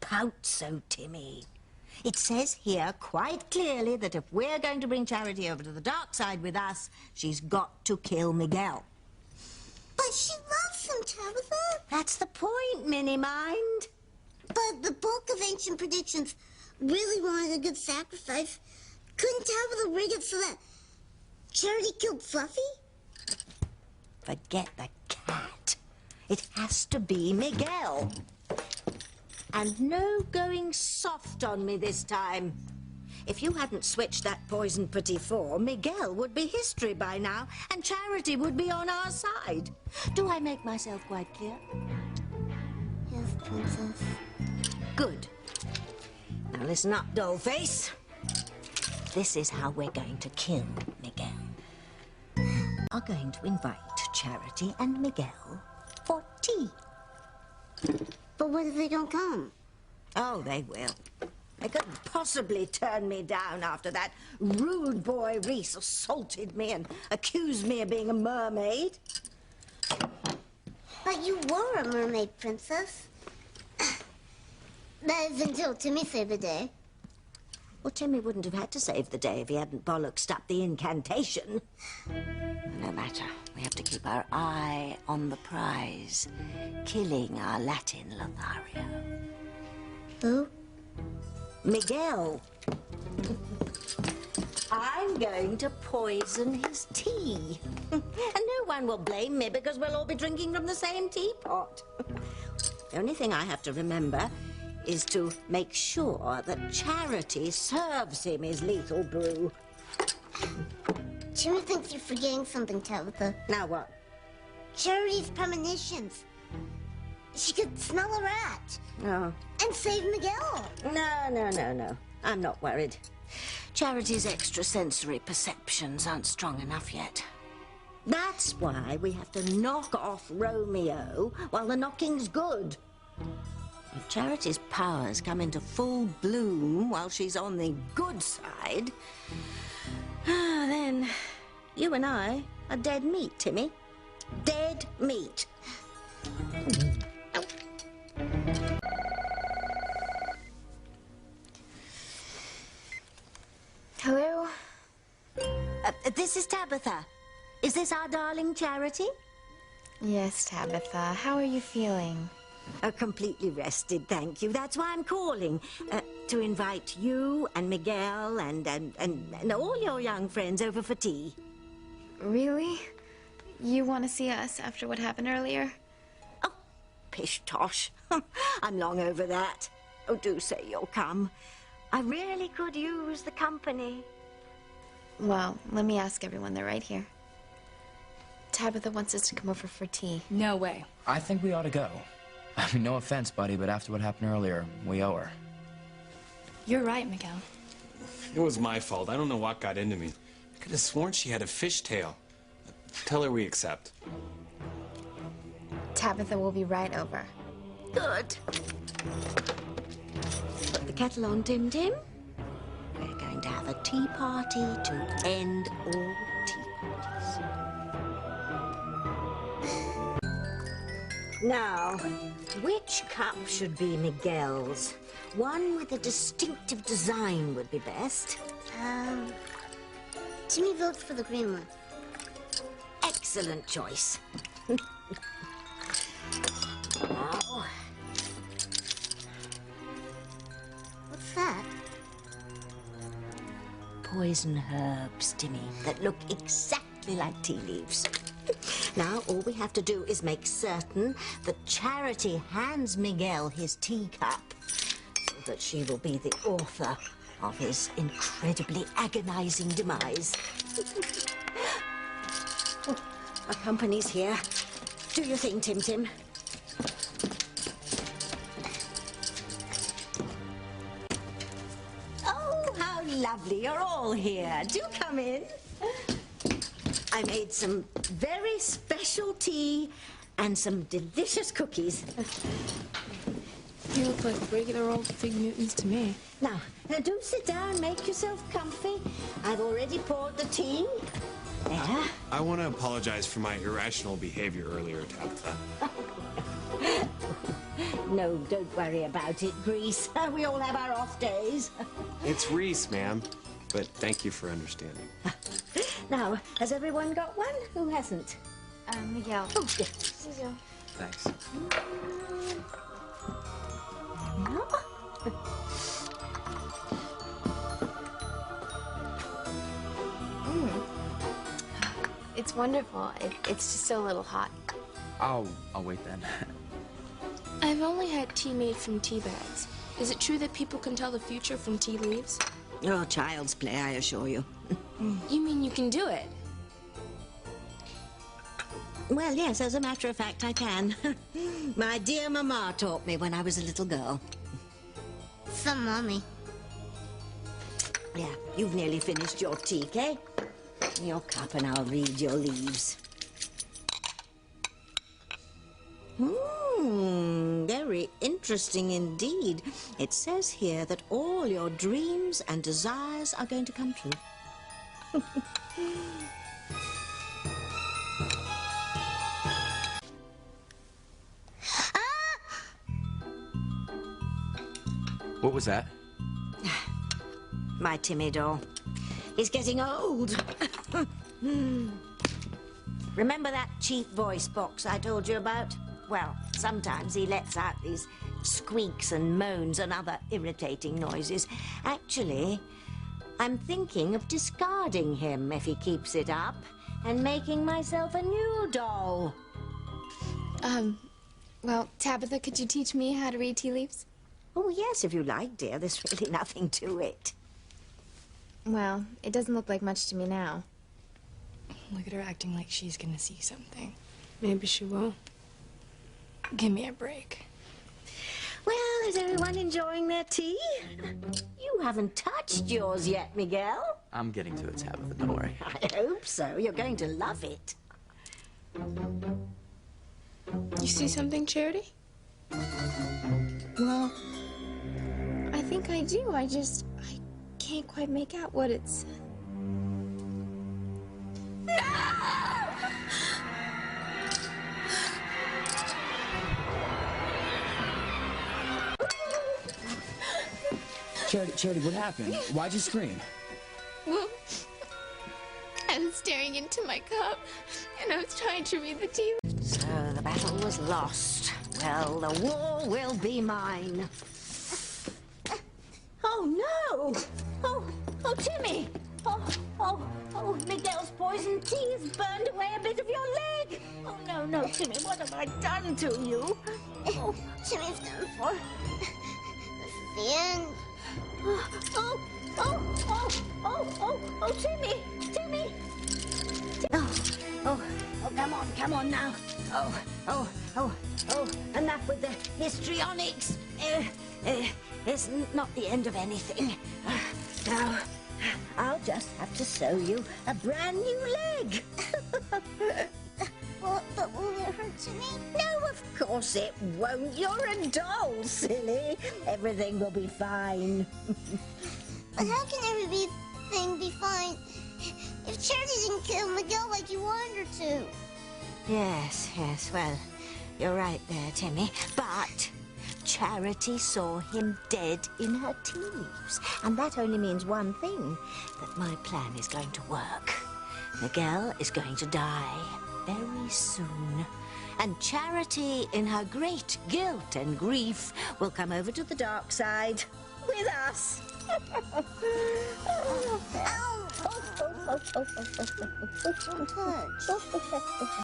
pout so, Timmy. It says here quite clearly that if we're going to bring Charity over to the dark side with us, she's got to kill Miguel. But she loves him, Tabitha. That's the point, Minnie-Mind. But the bulk of ancient predictions really wanted a good sacrifice. Couldn't Tabitha rig it so that Charity killed Fluffy? Forget the cat. It has to be Miguel. And no going soft on me this time. If you hadn't switched that poison petit four, Miguel would be history by now, and Charity would be on our side. Do I make myself quite clear? Yes, Princess. Good. Now listen up, dollface. This is how we're going to kill Miguel. Are going to invite Charity and Miguel for tea. But what if they don't come? Oh, they will. They couldn't possibly turn me down after that rude boy Reese assaulted me and accused me of being a mermaid. But you were a mermaid, Princess. That is until Timmy saved the day. Well, Timmy wouldn't have had to save the day if he hadn't bollocksed up the incantation. No matter. We have to keep our eye on the prize. Killing our Latin Lothario. Who? Miguel. I'm going to poison his tea. And no one will blame me because we'll all be drinking from the same teapot. The only thing I have to remember is to make sure that Charity serves him his lethal brew. Timmy thinks you're forgetting something, Tabitha. Now what? Charity's premonitions. She could smell a rat. Oh. And save Miguel. No. I'm not worried. Charity's extrasensory perceptions aren't strong enough yet. That's why we have to knock off Romeo while the knocking's good. If Charity's powers come into full bloom while she's on the good side, then you and I are dead meat, Timmy. Dead meat. Hello? This is Tabitha. Is this our darling Charity? Yes, Tabitha. How are you feeling? Completely rested, thank you. That's why I'm calling. To invite you and Miguel and all your young friends over for tea. Really? You want to see us after what happened earlier? Oh, pish-tosh. I'm long over that. Oh, do say you'll come. I really could use the company. Well, let me ask everyone. They're right here. Tabitha wants us to come over for tea. No way. I think we ought to go. I mean, no offense, buddy, but after what happened earlier, we owe her. You're right, Miguel. It was my fault. I don't know what got into me. I could have sworn she had a fishtail. Tell her we accept. Tabitha will be right over. Good. Put the kettle on, Tim Tim. We're going to have a tea party to end all tea parties. Now, which cup should be Miguel's? One with a distinctive design would be best. Timmy votes for the green one. Excellent choice. Now, What's that? poison herbs, Timmy, that look exactly like tea leaves. Now, all we have to do is make certain that Charity hands Miguel his teacup so that she will be the author of his incredibly agonizing demise. Oh, our company's here. Do your thing, Tim Tim. Oh, how lovely. You're all here. Do come in. I made some very special tea and some delicious cookies. You look like regular old Fig Newtons to me. Now, do sit down, make yourself comfy. I've already poured the tea. There. I want to apologize for my irrational behavior earlier, Tabitha. No, don't worry about it, Grease. We all have our off days. It's Reese, ma'am. But thank you for understanding. Now, has everyone got one? Who hasn't? Miguel. Oh, yes. Thanks. It's wonderful. It's just so little hot. I'll wait then. I've only had tea made from tea bags. Is it true that people can tell the future from tea leaves? Oh, child's play, I assure you. You mean you can do it? Well, yes, as a matter of fact, I can. My dear Mama taught me when I was a little girl. From Mommy. Yeah, you've nearly finished your tea, Kay. Your cup and I'll read your leaves. Very interesting indeed. It says here that all your dreams and desires are going to come true. What was that? My Timmy doll. He's getting old. Remember that cheap voice box I told you about? Well, sometimes he lets out these squeaks and moans and other irritating noises. Actually, I'm thinking of discarding him if he keeps it up and making myself a new doll. Well, Tabitha, could you teach me how to read tea leaves? Oh, yes, if you like, dear. There's really nothing to it. Well, it doesn't look like much to me now. Look at her acting like she's gonna see something. Maybe she will. Give me a break. Well, is everyone enjoying their tea? You haven't touched yours yet, Miguel. I'm getting to it, Tabitha, don't worry. I hope so. You're going to love it. You see something, Charity? Well, I think I do. I can't quite make out what it's... Charity, what happened? Why'd you scream? Well, I was staring into my cup, and I was trying to read the tea. So the battle was lost. Well, the war will be mine. Oh, no! Oh, Timmy! Oh, Miguel's poison tea has burned away a bit of your leg. Oh, no, Timmy, what have I done to you? Oh, Timmy's done for. This is the end. Oh, Timmy! Oh, come on now. Oh, enough with the histrionics. It's not the end of anything. Now, I'll just have to sew you a brand new leg. But will it hurt Timmy? No, of course it won't. You're a doll, silly. Everything will be fine. But how can everything be fine if Charity didn't kill Miguel like you wanted her to? Yes, well, you're right there, Timmy. But Charity saw him dead in her tea leaves. And that only means one thing, that my plan is going to work. Miguel is going to die very soon. And Charity, in her great guilt and grief, will come over to the dark side with us. Ow! Don't touch.